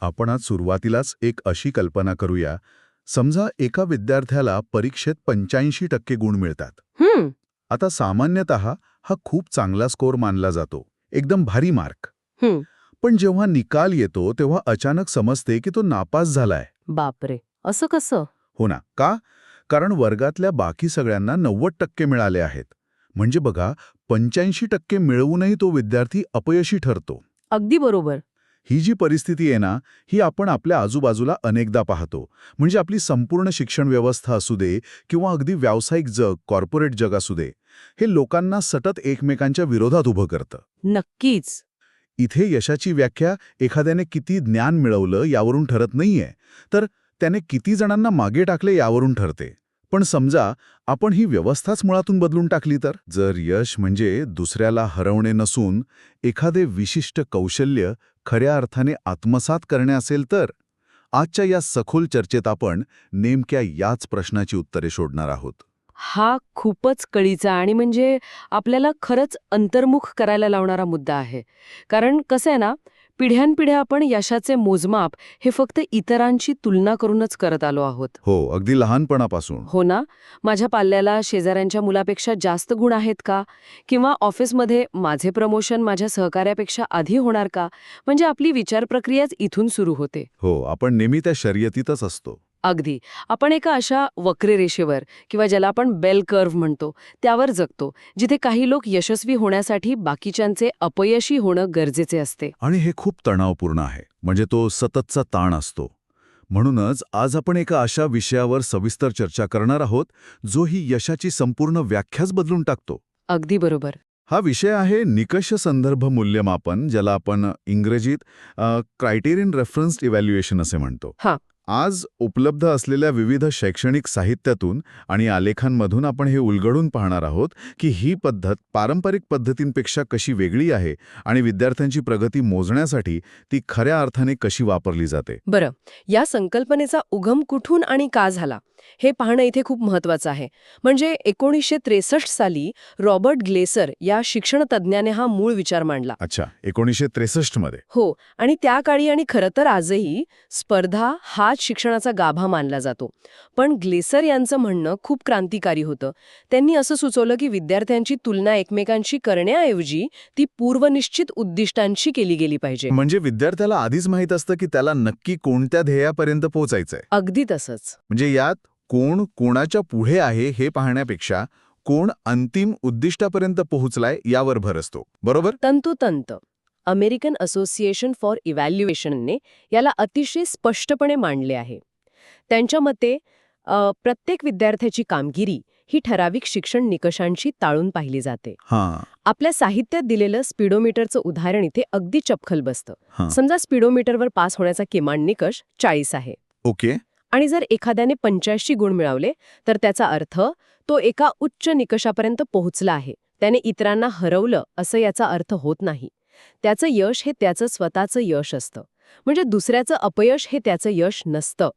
आपण आज सुरुवातीलाच एक अशी कल्पना करूया. समजा एका विद्यार्थ्याला परीक्षेत 85% गुण मिळतात. हम्म. आता सामान्यतः हा खूप चांगला स्कोर मानला जातो, एकदम भारी मार्क. हम्म. पण जेव्हा निकाल येतो तेव्हा अचानक समजते की तो नापास झालाय. बापरे, असं कसं? हो ना. का? कारण वर्गातल्या बाकी सगळ्यांना 90% मिळाले आहेत. म्हणजे बघा, 85% मिळवूनही तो विद्यार्थी अपयशी ठरतो. अगदी बरोबर. ही जी परिस्थिती आहे ना, ही आपण आपल्या आजूबाजूला अनेकदा पाहतो. म्हणजे आपली संपूर्ण शिक्षण व्यवस्था असू दे किंवा अगदी व्यावसायिक जग, कॉर्पोरेट जग असू दे, हे लोकांना सतत एकमेकांच्या विरोधात उभं करतं. नक्कीच. इथे यशाची व्याख्या एखाद्याने किती ज्ञान मिळवलं यावरून ठरत नाहीये, तर त्याने किती जणांना मागे टाकले यावरून ठरते. पण समजा आपण ही व्यवस्थाच मुळातून बदलून टाकली तर? जर यश म्हणजे दुसऱ्याला हरवणे नसून एखादे विशिष्ट कौशल्य खऱ्या अर्थाने आत्मसात करणे असेल तर? आजच्या या सखोल चर्चेत आपण नेमक्या याच प्रश्नाची उत्तरे शोधणार आहोत. हा खूपच कळीचा आणि म्हणजे आपल्याला खरंच अंतर्मुख करायला लावणारा मुद्दा आहे. कारण कसं आहे ना, पिढ्यानपिढ्या आपण यशाचे मोजमाप हे फक्त इतरांची तुलना करूनच करत आलो आहोत. हो, अगदी लहानपणापासून. हो ना. माझ्या पाल्याला शेजाऱ्यांच्या मुलापेक्षा जास्त गुण आहेत का? किंवा ऑफिसमध्ये माझे प्रमोशन माझ्या सहकार्यापेक्षा आधी होणार का? म्हणजे आपली विचार प्रक्रियाच इथून सुरू होते. हो, आपण नेहमी त्या शर्यतीतच असतो. अगदी. आपण एका अशा वक्ररेषेवर किंवा ज्याला आपण बेल कर्व्ह म्हणतो त्यावर जगतो, जिथे काही लोक यशस्वी होण्यासाठी बाकीच्यांचे अपयशी होणं गरजेचे असते. आणि हे खूप तणावपूर्ण आहे. म्हणजे तो सततचा ताण असतो. म्हणूनच आज आपण एका अशा विषयावर सविस्तर चर्चा करणार आहोत, जो ही यशाची संपूर्ण व्याख्याच बदलून टाकतो. अगदी बरोबर. हा विषय आहे निकष संदर्भ मूल्यमापन, ज्याला आपण इंग्रजीत क्रायटेरियन रेफरन्स्ड इव्हॅल्युएशन असे म्हणतो. हां. आज उपलब्ध असलेल्या विविध शैक्षणिक साहित्यातून आणि आलेखांमधून आपण हे उलगडून पाहणार आहोत की ही पद्धत पारंपरिक पद्धतींपेक्षा कशी वेगळी आहे आणि विद्यार्थ्यांची प्रगती मोजण्यासाठी ती खऱ्या अर्थाने कशी वापरली जाते. बरं, या संकल्पनेचा उगम कुठून आणि का झाला हे पाहणं इथे खूप महत्वाचं आहे. म्हणजे 1963 साली रॉबर्ट ग्लेसर या शिक्षण तज्ज्ञाने हा मूळ विचार मांडला. अच्छा, 1963 मध्ये. हो, आणि त्या काळी आणि खरं तर आजही स्पर्धा हाच शिक्षणाचा गाभा मानला जातो. पण ग्लेसर यांचं म्हणणं खूप क्रांतिकारी होतं. त्यांनी असं सुचवलं की विद्यार्थ्यांची तुलना एकमेकांशी करण्याऐवजी ती पूर्वनिश्चित उद्दिष्टांशी केली गेली पाहिजे. म्हणजे विद्यार्थ्याला आधीच माहीत असतं की त्याला नक्की कोणत्या ध्येयापर्यंत पोहोचायचंय. अगदी तसंच. म्हणजे यात कोण कोणाच्या पुढे आहे हे पाहण्यापेक्षा कोण अंतिम उद्दिष्टापर्यंत पोहोचलाय यावर भर असतो. बरोबर? तंतोतंत. अमेरिकन असोसिएशन फॉर इव्हॅल्युएशनने याला अतिशय स्पष्टपणे मांडले आहे. त्यांच्या मते प्रत्येक विद्यार्थ्याची कामगिरी ही ठराविक शिक्षण निकषांशी ताळून पाहिली जाते. हां. आपल्या साहित्यात दिलेलं स्पीडोमीटरचं उदाहरण इथे अगदी चपखल बसतं. हां. समजा स्पीडोमीटरवर पास होण्याचा किमान निकष 40 आहे. ओके. आणि जर एखाद्याने 85 गुण मिळवले तर त्याचा अर्थ तो एका उच्च निकषापर्यंत पोहोचला आहे. त्याने इतरांना हरवलं असं याचा अर्थ होत नाही. त्याचं यश हे त्याचं स्वतःचं यश असतं. म्हणजे दुसऱ्याचं अपयश हे त्याचं यश नसतं.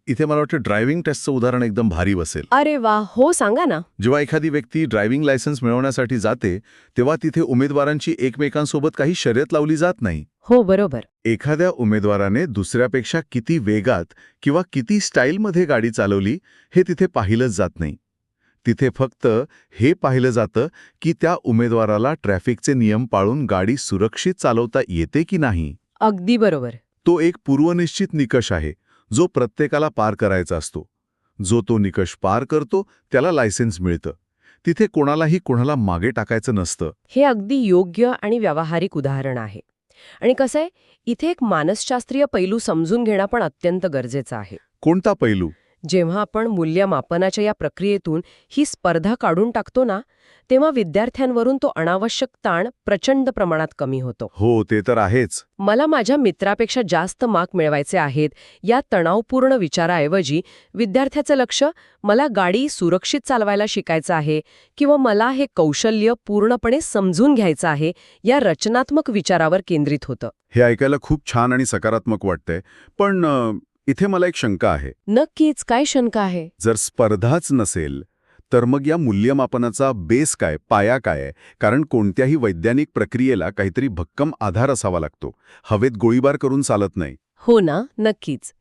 इथे मला वाटतं ड्रायव्हिंग टेस्टचं उदाहरण एकदम भारी बसेल. अरे वा, हो, सांगा ना. जेव्हा एखादी व्यक्ती ड्रायव्हिंग लायसन्स मिळवण्यासाठी जाते तेव्हा तिथे उमेदवारांची एकमेकांसोबत काही शर्यत लावली जात नाही. हो, बरोबर. एखाद्या उमेदवाराने दुसऱ्यापेक्षा किती वेगात किंवा किती स्टाईलमध्ये गाडी चालवली हे तिथे पाहिलंच जात नाही. तिथे फक्त हे पाहिलं जातं की त्या उमेदवाराला ट्रॅफिकचे नियम पाळून गाडी सुरक्षित चालवता येते की नाही. अगदी बरोबर. तो एक पूर्वनिश्चित निकष आहे जो प्रत्येकाला पार करायचा असतो. जो तो निकष पार करतो त्याला लायसेन्स मिळतं. तिथे कोणालाही कोणाला मागे टाकायचं नसतं. हे अगदी योग्य आणि व्यावहारिक उदाहरण आहे. आणि कसं आहे, इथे एक मानसशास्त्रीय पैलू समजून घेणं पण अत्यंत गरजेचं आहे. कोणता पैलू? जेव्हा आपण मूल्यमापनाच्या या प्रक्रियेतून ही स्पर्धा काढून टाकतो ना, तेव्हा विद्यार्थ्यांवरून तो अनावश्यक ताण प्रचंड प्रमाणात कमी होतो. हो, ते तर आहेच. मला माझ्या मित्रापेक्षा जास्त मार्क मिळवायचे आहेत या तणावपूर्ण विचाराऐवजी विद्यार्थ्याचं लक्ष मला गाडी सुरक्षित चालवायला शिकायचं आहे किंवा मला हे कौशल्य पूर्णपणे समजून घ्यायचं आहे या रचनात्मक विचारावर केंद्रित होतं. हे ऐकायला खूप छान आणि सकारात्मक वाटतंय. पण इथे मला एक शंका आहे. नक्कीच. काय शंका आहे? जर स्पर्धाच नसेल तर मग या मूल्यमापनाचा बेस काय, पाया काय आहे? कारण कोणत्याही वैज्ञानिक प्रक्रियेला काहीतरी भक्कम आधार असावा लागतो. हवेत गोळीबार करून चालत नाही. हो ना, नक्कीच.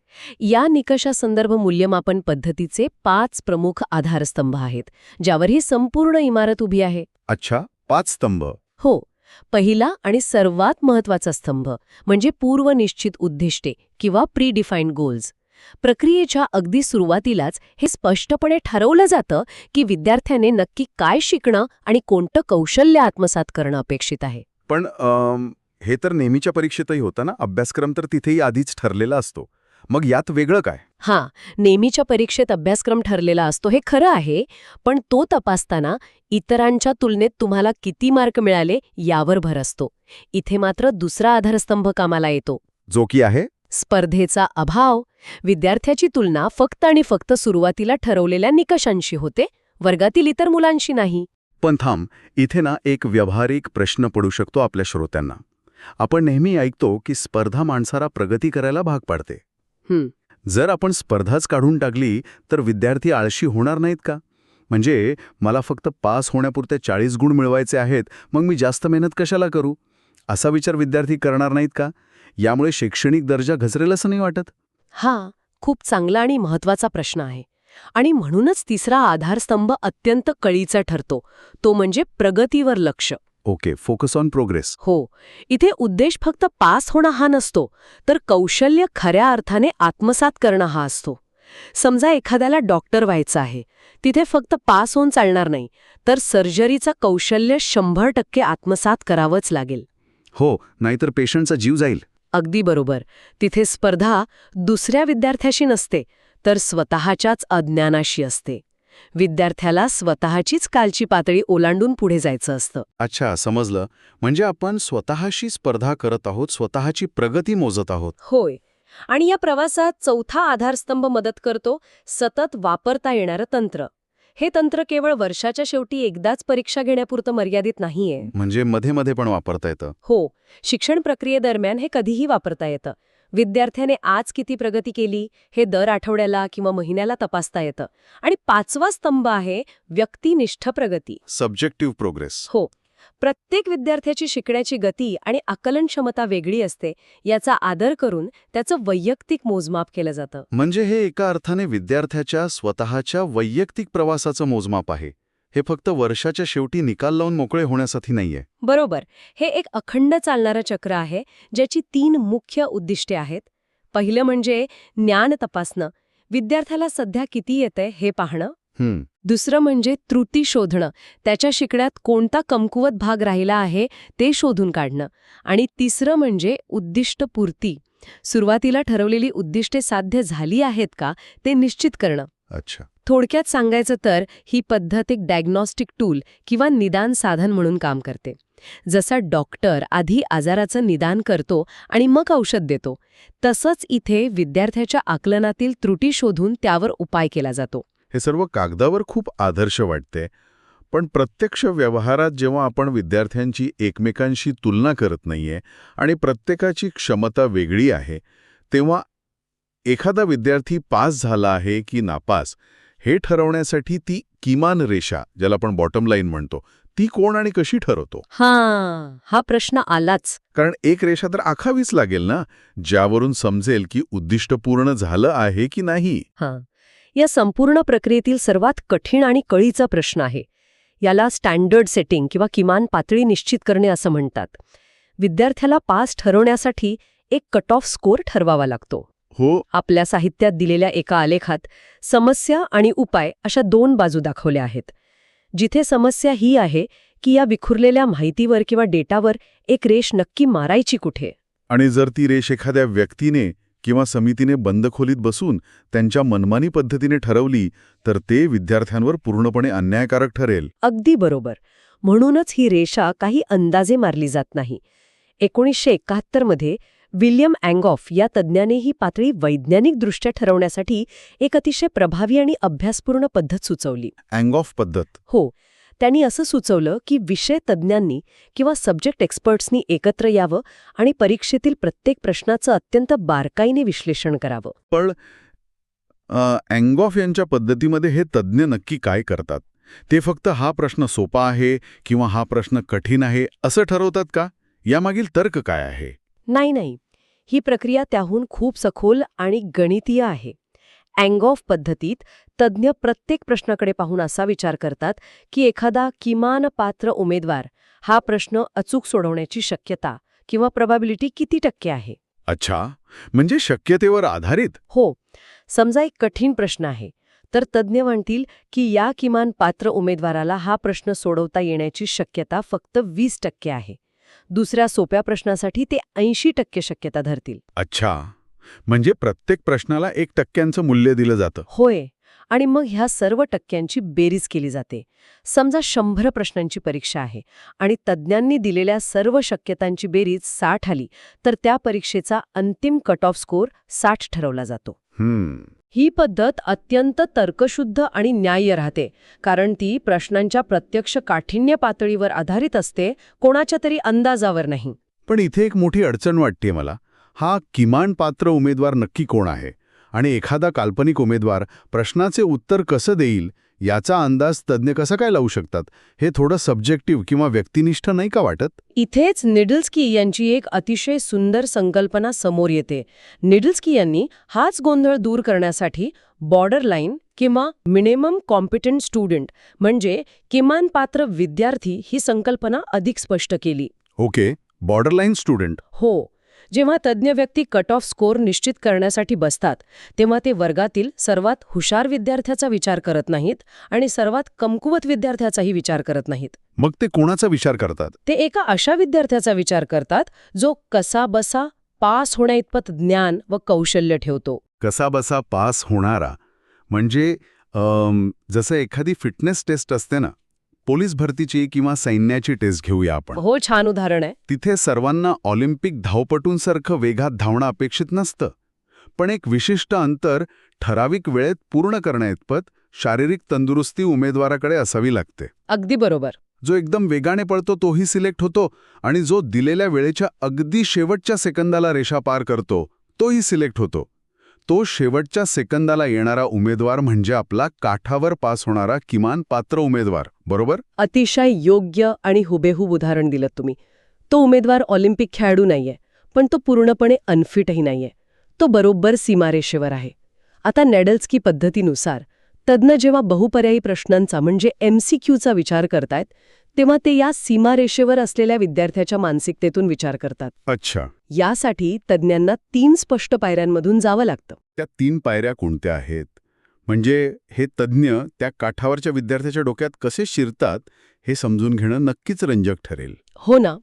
या निकषासंदर्भ मूल्यमापन पद्धतीचे 5 प्रमुख आधारस्तंभ आहेत, ज्यावर ही संपूर्ण इमारत उभी आहे. अच्छा, 5 स्तंभ. हो. पहिला आणि सर्वात महत्वाचा स्तंभ म्हणजे पूर्वनिश्चित उद्दिष्टे किंवा प्री डिफाईन्ड गोल्स. प्रक्रियेच्या अगदी सुरुवातीलाच हे स्पष्टपणे ठरवलं जातं की विद्यार्थ्याने नक्की काय शिकणं आणि कोणतं कौशल्य आत्मसात करणं अपेक्षित आहे. पण हे तर नेहमीच्या परीक्षेतही होतं ना, अभ्यासक्रम तर तिथेही आधीच ठरलेला असतो. मग यात वेगळं काय? हां, नेहमीच्या परीक्षेत अभ्यासक्रम ठरलेला असतो हे खरं आहे, पण तो तपासताना इतरांच्या तुलनेत तुम्हाला किती मार्क मिळाले यावर भर असतो. इथे मात्र दुसरा आधारस्तंभ कामाला येतो. जो की आहे स्पर्धेचा अभाव. विद्यार्थ्याची तुलना फक्त आणि फक्त सुरुवातीला ठरवलेल्या निकषांशी होते, वर्गातील इतर मुलांशी नाही. पण थांब, इथे ना एक व्यावहारिक प्रश्न पडू शकतो आपल्या श्रोत्यांना. आपण नेहमी ऐकतो की स्पर्धा माणसाला प्रगती करायला भाग पाडते. हं, जर आपण स्पर्धाच काढून टाकली तर विद्यार्थी आळशी होणार नाहीत का? म्हणजे मला फक्त पास होण्यापुरते 40 गुण मिळवायचे आहेत, मग मी जास्त मेहनत कशाला करू? असा विचार विद्यार्थी करणार नाहीत का? यामुळे शैक्षणिक दर्जा घसरेल असं नाही वाटत? हा खूप चांगला आणि महत्वाचा प्रश्न आहे. आणि म्हणूनच तिसरा आधारस्तंभ अत्यंत कळीचा ठरतो, तो म्हणजे प्रगतीवर लक्ष. Okay, focus on progress. हो, इथे उद्देश फक्त पास होणं हा नसतो, तर कौशल्य खऱ्या अर्थाने आत्मसात करणं हा असतो. समजा एखाद्याला डॉक्टर व्हायचं आहे, तिथे फक्त पास होऊन चालणार नाही, तर सर्जरीचं कौशल्य 100% आत्मसात करावंच लागेल. हो, नाहीतर पेशंटचा जीव जाईल. अगदी बरोबर. तिथे स्पर्धा दुसऱ्या विद्यार्थ्याशी नसते, तर स्वतःच्याच अज्ञानाशी असते. विद्यार्थ्याला स्वतःचीच कालची पातळी ओलांडून पुढे जायचं असतं. अच्छा, समजलं. म्हणजे आपण स्वतःशी स्पर्धा करत आहोत, स्वतःची प्रगती मोजत आहोत. होय. आणि या प्रवासात चौथा आधारस्तंभ मदत करतो, सतत वापरता येणारं तंत्र. हे तंत्र केवळ वर्षाच्या शेवटी एकदाच परीक्षा घेण्यापुरतं मर्यादित नाहीये. म्हणजे मध्ये मध्ये पण वापरता येतं. हो, शिक्षण प्रक्रियेदरम्यान हे कधीही वापरता येतं. विद्यार्थ्याने आज किती प्रगती केली हे दर आठवड्याला किंवा महिन्याला तपासता येतं. आणि 5वा स्तंभ आहे व्यक्तिनिष्ठ प्रगती. Subjective progress. हो, प्रत्येक विद्यार्थ्याची शिकण्याची गती आणि आकलन क्षमता वेगळी असते, याचा आदर करून त्याचं वैयक्तिक मोजमाप केलं जातं. म्हणजे हे एका अर्थाने विद्यार्थ्याच्या स्वतःच्या वैयक्तिक प्रवासाचं मोजमाप आहे. हे फक्त वर्षाच्या शेवटी निकाल लावून मोकळे होण्यासाठी नाहीये. बरोबर. हे एक अखंड चालणारं चक्र आहे, ज्याची 3 मुख्य उद्दिष्टे आहेत. पहिलं म्हणजे ज्ञान तपासणं, विद्यार्थ्याला सध्या किती येतंय हे पाहणं. दुसरं म्हणजे त्रुटी शोधणं, त्याच्या शिकण्यात कोणता कमकुवत भाग राहिला आहे ते शोधून काढणं. आणि तिसरं म्हणजे उद्दिष्टपूर्ती, सुरुवातीला ठरवलेली उद्दिष्टे साध्य झाली आहेत का ते निश्चित करणं. अच्छा. थोडक्यात सांगायचं तर ही पद्धत एक डायग्नॉस्टिक टूल किंवा निदान साधन म्हणून काम करते. जसा डॉक्टर आधी आजाराचं निदान करतो आणि मग औषध देतो, तसंच इथे विद्यार्थ्याच्या आकलनातील त्रुटी शोधून त्यावर उपाय केला जातो. हे सर्व कागदावर खूप आदर्श वाटते, पण प्रत्यक्ष व्यवहारात जेव्हा आपण विद्यार्थ्यांची एकमेकांशी तुलना करत नाहीये आणि प्रत्येकाची क्षमता वेगळी आहे, तेव्हा एखादा विद्यार्थी पास झाला आहे की नापास हे ठरवण्यासाठी ती किमान रेषा, ज्याला आपण बॉटम लाईन म्हणतो, ती कोण आणि कशी ठरवतो? हा प्रश्न आलाच. कारण एक रेषा तर आखावीच लागेल ना, ज्यावरून समजेल की उद्दिष्ट पूर्ण झालं आहे की नाही. या संपूर्ण प्रक्रियेतील सर्वात कठीण आणि कळीचा प्रश्न आहे. याला स्टँडर्ड सेटिंग किंवा किमान पातळी निश्चित करणे असं म्हणतात. विद्यार्थ्याला पास ठरवण्यासाठी एक कट ऑफ स्कोर ठरवावा लागतो. हो. आपल्या साहित्यात दिलेल्या एका आलेखात समस्या आणि उपाय अशा 2 बाजू दाखवल्या आहेत. जिथे समस्या ही आहे की या विखुरलेल्या माहितीवर किंवा डेटावर एक रेष नक्की मारायची कुठे. आणि जर ती रेष एखाद्या व्यक्तीने किंवा समितीने बंद खोलीत बसून त्यांच्या मनमानी पद्धतीने ठरवली तर ते विद्यार्थ्यांवर पूर्णपणे अन्यायकारक ठरेल. अगदी बरोबर. म्हणूनच ही रेषा काही अंदाजे मारली जात नाही. 1971 मध्ये विल्यम अँगॉफ या तज्ज्ञाने ही पातळी वैज्ञानिकदृष्ट्या ठरवण्यासाठी एक अतिशय प्रभावी आणि अभ्यासपूर्ण पद्धत सुचवली. अँगॉफ पद्धत. हो, त्यांनी असं सुचवलं की विषय तज्ज्ञांनी किंवा सब्जेक्ट एक्सपर्ट्सनी एकत्र यावं आणि परीक्षेतील प्रत्येक प्रश्नाचं अत्यंत बारकाईने विश्लेषण करावं. पण अँगॉफ यांच्या पद्धतीमध्ये हे तज्ज्ञ नक्की काय करतात? ते फक्त हा प्रश्न सोपा आहे किंवा हा प्रश्न कठीण आहे असं ठरवतात का? यामागील तर्क काय आहे? नाही. ही प्रक्रिया त्याहून खूप सखोल आणि गणितीय आहे. अँगॉफ पद्धतीत तज्ज्ञ प्रत्येक प्रश्नाकडे पाहून असा विचार करतात की एखादा किमान पात्र उमेदवार हा प्रश्न अचूक सोडवण्याची शक्यता किंवा प्रोबॅबिलिटी किती टक्के आहे. अच्छा, म्हणजे शक्यतेवर आधारित? हो, समजा एक कठीण प्रश्न आहे, तर तज्ज्ञ म्हणतील की या किमान पात्र उमेदवाराला हा प्रश्न सोडवता येण्याची शक्यता फक्त 20% आहे. दुसऱ्या सोप्या प्रश्नासाठी ते 80% शक्यता धरतील. अच्छा, म्हणजे प्रत्येक प्रश्नाला 1% मूल्य दिलं जातं. होय, आणि मग ह्या सर्व टक्क्यांची बेरीज केली जाते. समजा 100 प्रश्नांची परीक्षा आहे आणि तज्ज्ञांनी दिलेल्या सर्व शक्यतांची बेरीज 60 आली, तर त्या परीक्षेचा अंतिम कट ऑफ स्कोअर 60 ठरवला जातो. ही पद्धत अत्यंत तर्कशुद्ध आणि न्याय्य राहते, कारण ती प्रश्नांच्या प्रत्यक्ष काठिण्य पातळीवर आधारित असते, कोणाच्या तरी अंदाजावर नाही. पण इथे एक मोठी अडचण वाटते मला. हा किमान पात्र उमेदवार नक्की कोण आहे आणि एखादा काल्पनिक उमेदवार प्रश्नाचे उत्तर कसं देईल याचा अंदाज तज्ज्ञ कसा काय लावू शकतात? हे थोडं सब्जेक्टिव्ह किंवा व्यक्तिनिष्ठ नाही का वाटत? इथेच निडल्स्की यांची एक अतिशय सुंदर संकल्पना समोर येते. निडल्स्की यांनी हाच गोंधळ दूर करण्यासाठी बॉर्डरलाईन किंवा मिनिमम कॉम्पिटंट स्टुडंट म्हणजे किमान पात्र विद्यार्थी ही संकल्पना अधिक स्पष्ट केली. Okay, borderline student. हो, जेव्हा तज्ज्ञ व्यक्ती कट ऑफ स्कोअर निश्चित करण्यासाठी बसतात तेव्हा ते वर्गातील सर्वात हुशार विद्यार्थ्याचा विचार करत नाहीत आणि सर्वात कमकुवत विद्यार्थ्याचाही विचार करत नाहीत. मग ते कोणाचा विचार करतात? ते एका अशा विद्यार्थ्याचा विचार करतात जो कसाबसा पास होण्याइतपत ज्ञान व कौशल्य ठेवतो. कसाबसा पास होणारा म्हणजे जसं एखादी फिटनेस टेस्ट असते ना, पोलीस भरतीची किंवा सैन्याची टेस्ट घेऊया आपण. हो, छान उदाहरण आहे. तिथे सर्वांना ऑलिम्पिक धावपटूंसारखं वेगात धावणं अपेक्षित नसतं, पण एक विशिष्ट अंतर ठराविक वेळेत पूर्ण करण्याइतपत शारीरिक तंदुरुस्ती उमेदवाराकडे असावी लागते. अगदी बरोबर. जो एकदम वेगाने पळतो तोही सिलेक्ट होतो आणि जो दिलेल्या वेळेच्या अगदी शेवटच्या सेकंदाला रेषा पार करतो तोही सिलेक्ट होतो. तो शेवटच्या सेकंदाला येणारा उमेदवार म्हणजे आपला काठावर पास होणारा किमान पात्र उमेदवार, बरोबर? अतिशय योग्य आणि हुबेहूब उदाहरण दिलं तुम्ही. तो उमेदवार ऑलिम्पिक खेळाडू नाहीये, पण तो पूर्णपणे अनफिटही नाहीये. तो बरोबर सीमारेषेवर आहे. आता नेडल्स्की पद्धतीनुसार तज्ज्ञ जेव्हा बहुपर्यायी प्रश्नांचा म्हणजे MCQचा विचार करतायत, तेव्हा ते या सीमारेषेवर असलेल्या विद्यार्थ्याच्या मानसिकतेतून विचार करतात. अच्छा, यासाठी तज्ज्ञांना 3 स्पष्ट पायऱ्यांमधून जावं लागतं. त्या 3 पायऱ्या कोणत्या आहेत? म्हणजे हे तज्ज्ञ त्या काठावरच्या विद्यार्थ्याच्या डोक्यात कसे शिरतात हे समजून घेणं नक्कीच रंजक ठरेल. हो ना.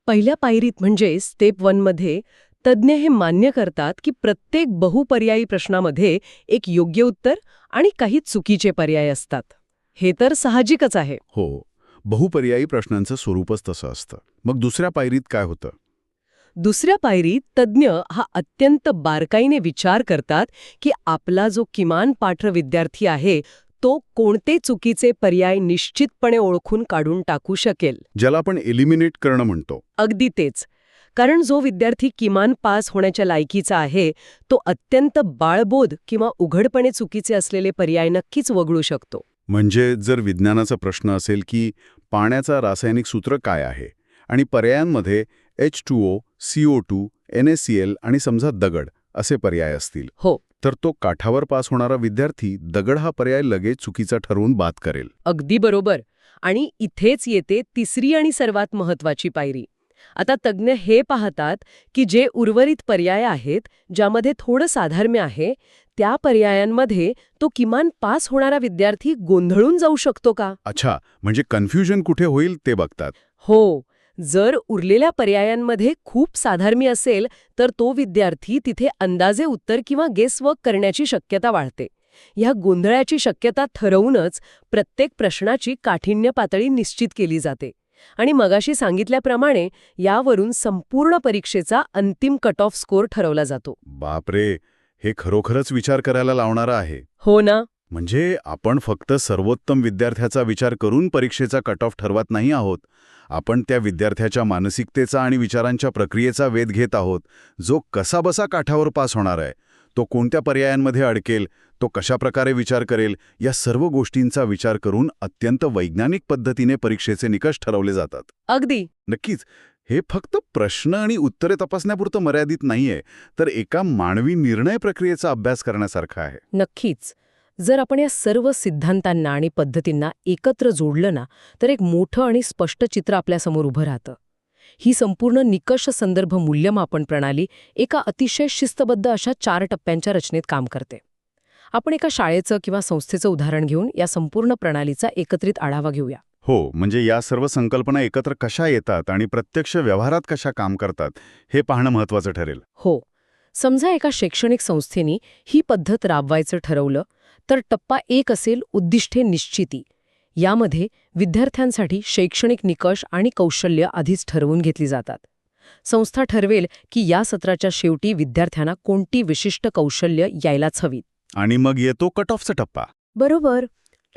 पहिल्या पायरीत म्हणजे स्टेप 1 मध्ये तज्ज्ञ हे मान्य करतात की प्रत्येक बहुपर्यायी प्रश्नामध्ये एक योग्य उत्तर आणि काही चुकीचे पर्याय असतात. हे तर साहजिकच आहे. हो, बहुपर्यायी प्रश्नांचं स्वरूपच तसं असतं. मग दुसऱ्या पायरीत काय होतं? दुसऱ्या पायरीत तज्ज्ञ हा अत्यंत बारकाईने विचार करतात की आपला जो किमान पात्र विद्यार्थी आहे तो कोणते चुकीचे पर्याय निश्चितपणे ओळखून काढून टाकू शकेल. ज्याला आपण एलिमिनेट करणं म्हणतो. अगदी तेच. कारण जो विद्यार्थी किमान पास होण्याच्या लायकीचा आहे तो अत्यंत बाळबोध किंवा उघडपणे चुकीचे असलेले पर्याय नक्कीच वगळू शकतो. म्हणजे जर विज्ञानाचा प्रश्न असेल की पाण्याचा रासायनिक सूत्र काय आहे आणि पर्यायांमध्ये H2O, CO2, NaCl आणि समजा दगड असे पर्याय असतील, हो, तर तो काठावर पास होणारा विद्यार्थी दगड हा पर्याय लगेच चुकीचा ठरवून बाद करेल. अगदी बरोबर. आणि इथेच येते तिसरी आणि सर्वात महत्वाची पायरी. आता तज्ज्ञ हे पाहतात की जे उर्वरित पर्याय आहेत ज्यामध्ये थोडं साधर्म्य आहे त्या पर्यायांमध्ये तो किमान पास होणारा विद्यार्थी गोंधळून जाऊ शकतो का. अच्छा, म्हणजे कन्फ्युजन कुठे होईल ते बघतात. हो, जर उरलेल्या पर्यायांमध्ये खूप साधर्म्य असेल तर तो विद्यार्थी तिथे अंदाजे उत्तर किंवा गेसवर्क करण्याची शक्यता वाढते. ह्या गोंधळाची शक्यता ठरवूनच प्रत्येक प्रश्नाची काठिण्य पातळी निश्चित केली जाते आणि मगाशी सांगितल्याप्रमाणे यावरून संपूर्ण परीक्षेचा अंतिम कट ऑफ स्कोअर ठरवला जातो. बापरे, हे खरोखरच विचार करायला लावणारं आहे. हो ना. म्हणजे आपण फक्त सर्वोत्तम विद्यार्थ्याचा विचार करून परीक्षेचा कट ऑफ ठरवत नाही आहोत. आपण त्या विद्यार्थ्याच्या मानसिकतेचा आणि विचारांच्या प्रक्रियेचा वेध घेत आहोत, जो कसाबसा काठावर पास होणार आहे. तो कोणत्या पर्यायांमध्ये अडकेल, तो कशाप्रकारे विचार करेल, या सर्व गोष्टींचा विचार करून अत्यंत वैज्ञानिक पद्धतीने परीक्षेचे निकष ठरवले जातात. अगदी. नक्कीच. हे फक्त प्रश्न आणि उत्तरे तपासण्यापुरतं मर्यादित नाहीये, तर एका मानवी निर्णय प्रक्रियेचा अभ्यास करण्यासारखा आहे. नक्कीच. जर आपण या सर्व सिद्धांतांना आणि पद्धतींना एकत्र जोडलं ना, तर एक मोठं आणि स्पष्ट चित्र आपल्यासमोर उभं राहतं. ही संपूर्ण निकष संदर्भ मूल्यमापन प्रणाली एका अतिशय शिस्तबद्ध अशा 4 टप्प्यांच्या रचनेत काम करते. आपण एका शाळेचं किंवा संस्थेचं उदाहरण घेऊन या संपूर्ण प्रणालीचा एकत्रित आढावा घेऊया. हो, म्हणजे या सर्व संकल्पना एकत्र कशा येतात आणि प्रत्यक्ष व्यवहारात कशा काम करतात, हे पाहणं महत्त्वाचं ठरेल. हो. समजा एका शैक्षणिक संस्थेनी ही पद्धत राबवायचं ठरवलं, तर टप्पा 1 असेल उद्दिष्टे निश्चिती. यामध्ये विद्यार्थ्यांसाठी शैक्षणिक निकष आणि कौशल्य आधीच ठरवून घेतली जातात. संस्था ठरवेल की या सत्राच्या शेवटी विद्यार्थ्यांना कोणती विशिष्ट कौशल्य यायलाच हवीत. आणि मग येतो कट ऑफचा टप्पा. बरोबर.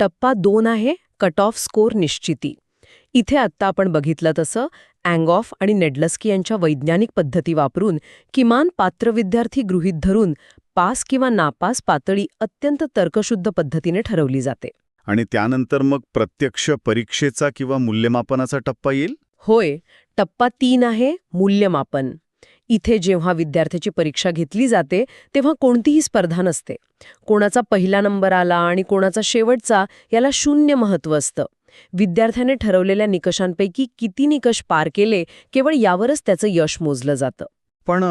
टप्पा 2 आहे कट ऑफ स्कोर निश्चिती. इथे आत्ता आपण बघितलं तसं अँगॉफ आणि नेडलस्की यांच्या वैज्ञानिक पद्धती वापरून किमान पात्र विद्यार्थी गृहीत धरून पास किंवा नापास पातळी अत्यंत तर्कशुद्ध पद्धतीने ठरवली जाते. आणि त्यानंतर मग प्रत्यक्ष परीक्षेचा किंवा मूल्यमापनाचा टप्पा येईल. होय. टप्पा 3 आहे मूल्यमापन. इथे जेव्हा विद्यार्थ्याची परीक्षा घेतली जाते तेव्हा कोणतीही स्पर्धा नसते. कोणाचा पहिला नंबर आला आणि कोणाचा शेवटचा याला 0 महत्त्व असतं. विद्यार्थ्याने ठरवलेल्या निकषांपैकी किती निकष पार केले केवळ यावरच त्याचं यश मोजलं जातं. पण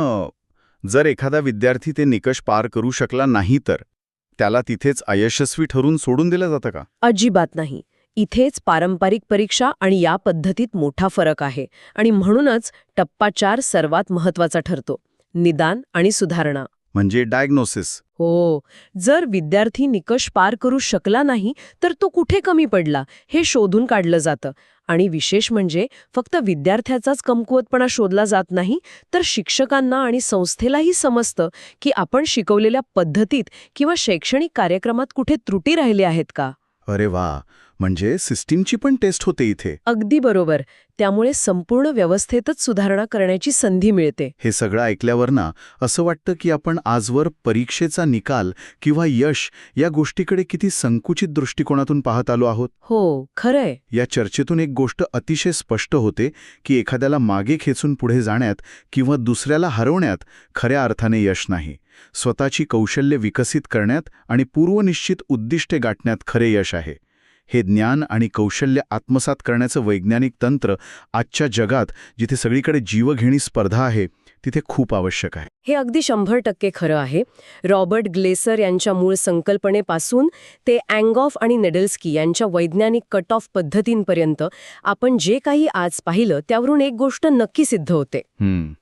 जर एखादा विद्यार्थी ते निकष पार करू शकला नाही, तर त्याला तिथेच अयशस्वी ठरून सोडून दिलं जातं का? अजिबात नाही. इथेच पारंपरिक परीक्षा आणि या पद्धतीत मोठा फरक आहे आणि म्हणूनच टप्पा 4 सर्वात महत्त्वाचा ठरतो. निदान आणि सुधारणा. म्हणजे डायग्नोसिस. हो. जर विद्यार्थी निकष पार करू शकला नाही तर तो कुठे कमी पडला हे शोधून काढलं जातं. आणि विशेष म्हणजे फक्त विद्यार्थ्याचाच कमकुवतपणा शोधला जात नाही, तर शिक्षकांना आणि संस्थेलाही समजतं की आपण शिकवलेल्या पद्धतीत किंवा शैक्षणिक कार्यक्रमात कुठे त्रुटी राहिल्या आहेत का. अरे वा, म्हणजे सिस्टीमची पण टेस्ट होते इथे. अगदी बरोबर. त्यामुळे संपूर्ण व्यवस्थेतच सुधारणा करण्याची संधी मिळते. हे सगळं ऐकल्यावर ना असं वाटतं की आपण आजवर परीक्षेचा निकाल किंवा यश या गोष्टीकडे किती संकुचित दृष्टिकोनातून पाहत आलो आहोत. हो, खरंय. या चर्चेतून एक गोष्ट अतिशय स्पष्ट होते की एखाद्याला मागे खेचून पुढे जाण्यात किंवा दुसऱ्याला हरवण्यात खऱ्या अर्थाने यश नाही. स्वतःची कौशल्य विकसित करण्यात आणि पूर्वनिश्चित उद्दिष्टे गाठण्यात खरे यश आहे. हे ज्ञान आणि कौशल्य आत्मसात करण्याचं वैज्ञानिक तंत्र आजच्या जगात, जिथे सगळीकडे जीवघेणी स्पर्धा आहे, तिथे खूप आवश्यक आहे. हे अगदी 100% खरं आहे. रॉबर्ट ग्लेसर यांच्या मूळ संकल्पनेपासून ते अँगॉफ आणि नेडल्स्की यांच्या वैज्ञानिक कट ऑफ पद्धतींपर्यंत आपण जे काही आज पाहिलं त्यावरून एक गोष्ट नक्की सिद्ध होते.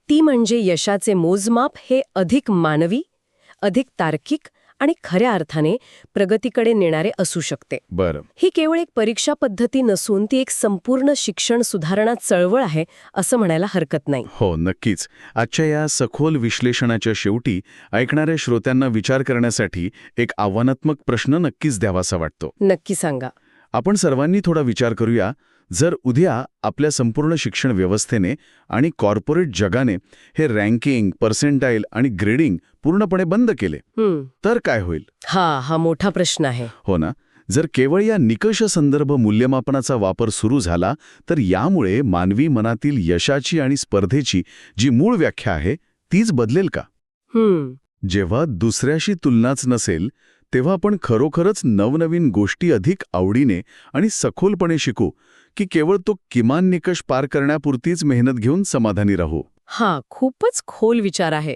ती म्हणजे यशाचे मोजमाप हे अधिक मानवी, अधिक तार्किक आणि खऱ्या अर्थाने प्रगतीकडे नेणारे असू शकते. बरं. ही केवळ एक परीक्षा पद्धती नसून ती एक संपूर्ण शिक्षण सुधारणा चळवळ आहे असं म्हणायला हरकत नाही. हो, नक्कीच. आजच्या या सखोल विश्लेषणाच्या शेवटी ऐकणाऱ्या श्रोत्यांना विचार करण्यासाठी एक आव्हानात्मक प्रश्न नक्कीच द्यावासा वाटतो. नक्की सांगा. आपण सर्वांनी थोडा विचार करूया. जर उद्या आपल्या संपूर्ण शिक्षण व्यवस्थेने आणि कॉर्पोरेट जगाने हे रँकिंग, पर्सेंटाईल आणि ग्रेडिंग पूर्णपणे बंद केले, तर काय होईल? हा मोठा प्रश्न आहे. हो ना. जर केवळ या निकष संदर्भ मूल्यमापनाचा वापर सुरू झाला, तर यामुळे मानवी मनातील यशाची आणि स्पर्धेची जी मूळ व्याख्या आहे तीच बदलेल का? जेव्हा दुसऱ्याशी तुलनाच नसेल, तेव्हा आपण खरोखरच नवनवीन गोष्टी अधिक आवडीने आणि सखोलपणे शिकू, की केवळ तो किमान निकष पार करण्यापुरतीच मेहनत घेऊन समाधानी राहू? हा खूपच खोल विचार आहे.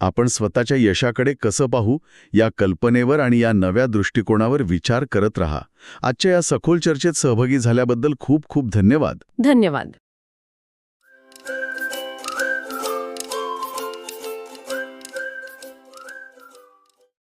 आपण स्वतःच्या यशाकडे कसं पाहू, या कल्पनेवर आणि या नव्या दृष्टिकोनावर विचार करत रहा. आजच्या या सखोल चर्चेत सहभागी झाल्याबद्दल खूप खूप धन्यवाद. धन्यवाद.